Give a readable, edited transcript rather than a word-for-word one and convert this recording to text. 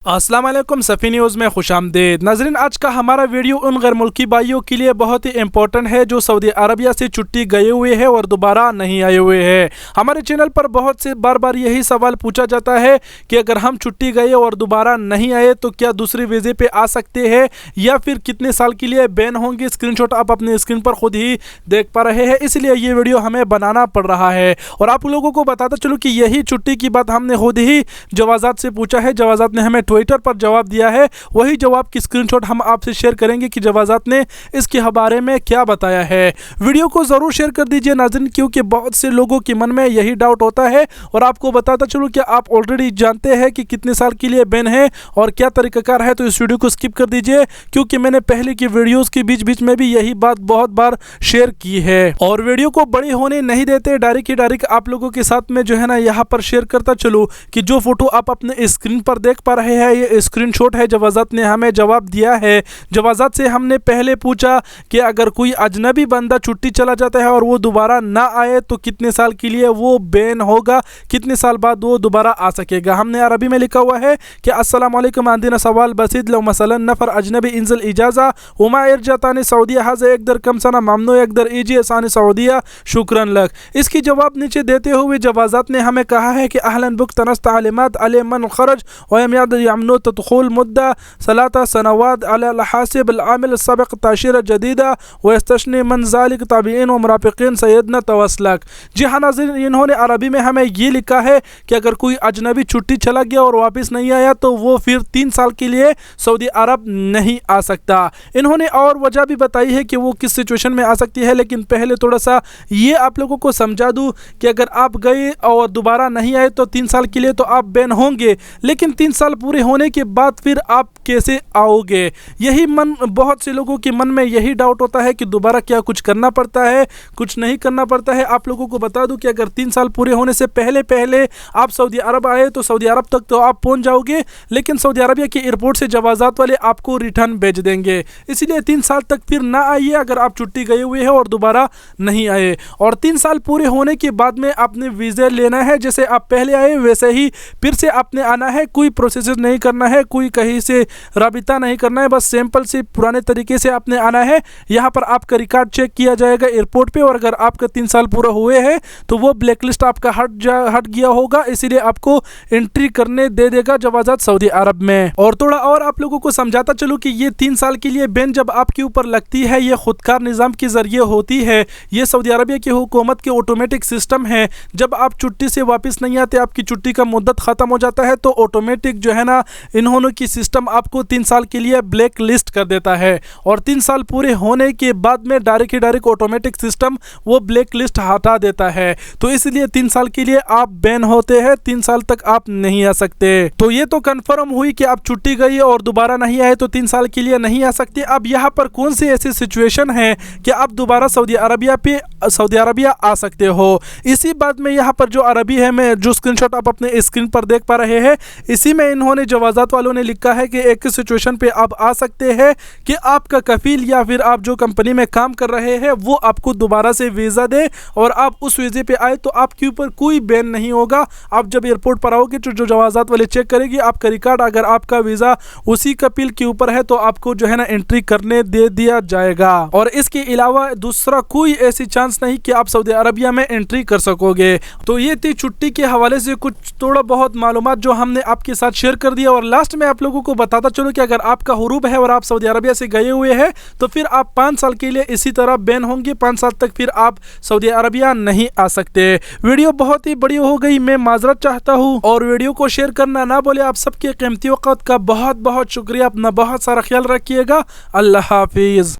अस्सलाम वालेकुम सफ़ी न्यूज़ में खुशामदीद। नाज़रीन, आज का हमारा वीडियो उन गैर मुल्की भाइयों के लिए बहुत ही इंपॉर्टेंट है जो सऊदी अरबिया से छुट्टी गए हुए हैं और दोबारा नहीं आए हुए हैं। हमारे चैनल पर बहुत से बार यही सवाल पूछा जाता है कि अगर हम छुट्टी गए और दोबारा नहीं आए तो क्या दूसरे वीज़े पे आ सकते हैं या फिर कितने साल के लिए बैन होंगे। स्क्रीनशॉट आप अपने स्क्रीन पर खुद ही देख पा रहे हैं, इसलिए ये वीडियो हमें बनाना पड़ रहा है। और आप लोगों को बताता चलूँ कि यही छुट्टी की बात हमने खुद ही जवाजात से पूछा है। जवाजात ने हमें ट्विटर पर जवाब दिया है, वही जवाब की स्क्रीनशॉट हम आपसे शेयर करेंगे कि जवाजात ने इसके बारे में क्या बताया है। वीडियो को जरूर शेयर कर दीजिए नाज़रीन, क्योंकि बहुत से लोगों के मन में यही डाउट होता है। और आपको बताता चलूं कि आप ऑलरेडी जानते हैं कि कितने साल के लिए बैन है और क्या तरीकाकार है, तो इस वीडियो को स्किप कर दीजिए, क्योंकि मैंने पहले की वीडियोस के बीच में भी यही बात बहुत बार शेयर की है। और वीडियो को बड़ी होने नहीं देते, डायरेक्ट आप लोगों के साथ में जो है ना यहाँ पर शेयर करता चलूँ कि जो फोटो आप अपने स्क्रीन पर देख पा रहे हैं ये स्क्रीनशॉट है। जवाजात ने हमें जवाब दिया है। जवाजात से हमने पहले पूछा कि अगर कोई अजनबी बंदा छुट्टी चला जाता है और वो दोबारा ना आए तो कितने साल के लिए वो बैन होगा, कितने साल बाद वो दोबारा आ सकेगा। हमने अरबी में लिखा हुआ है कि अस्सलाम वालेकुम आंदीना सवाल बसीद लो मसलन नफर अजनबी इंजल इजाज़ा उमा इरजातानी सऊदिया हाज़ एक दर कम सना मामनो एक दर इजी आसानी सऊदिया शुक्रन लक। इसकी जवाब नीचे देते हुए जवाजात ने हमें कहा है कि अहलन बुक तनस तालिमात अले मन खरज वयम याद यामनो तदखुल मुद्दा सलाता सनवाद अला लहासिब अल-आमिल सबक ताशीर जदीदा व इस्तशनी मन ज़ालिक ताबीइन व मुराफ़िक़ीन सैयदना तवस्लक। जी हाँ नाज़रीन, इन्होंने अरबी में हमें ये लिखा है कि अगर कोई अजनबी छुट्टी चला गया और वापस नहीं आया तो वो फिर 3 साल के लिए सऊदी अरब नहीं आ सकता। इन्होंने और वजह भी बताई है कि वो किस सिचुएशन में आ सकती है, लेकिन पहले थोड़ा सा ये आप लोगों को समझा दूँ कि अगर आप गए और दोबारा नहीं आए तो 3 साल के लिए तो आप बैन होंगे, लेकिन 3 साल पूरे होने के बाद फिर आप कैसे आओगे। यही बहुत से लोगों के मन में यही डाउट होता है कि दोबारा क्या कुछ करना पड़ता है, कुछ नहीं करना पड़ता है। आप लोगों को बता दूं कि अगर 3 साल पूरे होने से पहले आप सऊदी अरब आए तो सऊदी अरब तक तो आप पहुंच जाओगे, लेकिन सऊदी अरबिया के एयरपोर्ट से जवाजात वाले आपको रिटर्न भेज देंगे। इसलिए 3 साल तक फिर ना आइए अगर आप छुट्टी गए हुए हैं और दोबारा नहीं आए। और 3 साल पूरे होने के बाद में आपने वीज़ा लेना है, जैसे आप पहले आए वैसे ही फिर से आपने आना है। कोई प्रोसेस नहीं करना है, कोई कहीं से राबिता नहीं करना है, बस सिंपल से पुराने तरीके से आपने आना है। यहाँ पर आपका रिकॉर्ड चेक किया जाएगा एयरपोर्ट पे, और अगर आपका 3 साल पूरा हुए हैं तो वो ब्लैक लिस्ट आपका हट गया होगा, इसीलिए आपको एंट्री करने दे देगा जवाजात सऊदी अरब में। और थोड़ा और आप लोगों को समझाता चलूँ कि ये 3 साल के लिए बैन जब आपके ऊपर लगती है ये खुदकार निज़ाम के ज़रिए होती है। ये सऊदी अरबिया की हुकूमत के ऑटोमेटिक सिस्टम है। जब आप छुट्टी से वापस नहीं आते, आपकी छुट्टी का मुद्दत ख़त्म हो जाता है, तो ऑटोमेटिक जो है ना इन्होंने की सिस्टम आपको 3 साल के लिए ब्लैक लिस्ट कर देता है। और 3 साल पूरे होने के बाद में डायरेक्ट ऑटोमेटिक सिस्टम वो ब्लैक लिस्ट हटा देता है। तो इसलिए 3 साल के लिए आप बैन होते हैं, 3 साल तक आप नहीं आ सकते। तो ये तो कंफर्म हुई कि आप छुट्टी गई और दोबारा नहीं आए तो 3 साल के लिए नहीं आ सकते। अब यहाँ पर कौन सी ऐसी सिचुएशन है कि आप दोबारा सऊदी अरबिया आ सकते हो। इसी बात में यहाँ पर जो अरबी है, मैं जो स्क्रीनशॉट आप अपने स्क्रीन पर देख पा रहे हैं, इसी में इन्होंने जवाजात वालों ने लिखा है कि एक सिचुएशन पे आप आ सकते हैं कि आपका कफील या फिर आप जो कंपनी में काम कर रहे हैं वो आपको दोबारा से वीज़ा दे और आप उस वीज़े पे आए तो आपके ऊपर कोई बैन नहीं होगा। आप जब एयरपोर्ट पर आओगे तो जो जवाजात वाले चेक करेगी आपका रिकॉर्ड, अगर आपका वीज़ा उसी कफील के ऊपर है तो आपको जो है ना एंट्री करने दे दिया जाएगा। और इसके अलावा दूसरा कोई ऐसी चांस नहीं कि आप सऊदी अरबिया में एंट्री कर सकोगे। तो ये थी छुट्टी के हवाले से कुछ थोड़ा बहुत मालूमात जो हमने आपके साथ शेयर कर दिया। और लास्ट में आप लोगों को बताता चलो कि अगर आपका हुरूब है और आप सऊदी अरबिया से गए हुए हैं तो फिर आप 5 साल के लिए इसी तरह बैन होंगे। 5 साल तक फिर आप सऊदी अरबिया नहीं आ सकते। वीडियो बहुत ही बड़ी हो गई, मैं माजरत चाहता हूँ। और वीडियो को शेयर करना ना बोले। आप सबके कीमती वक़्त का बहुत बहुत शुक्रिया। अपना बहुत सारा ख्याल रखिएगा। अल्लाह हाफिज़।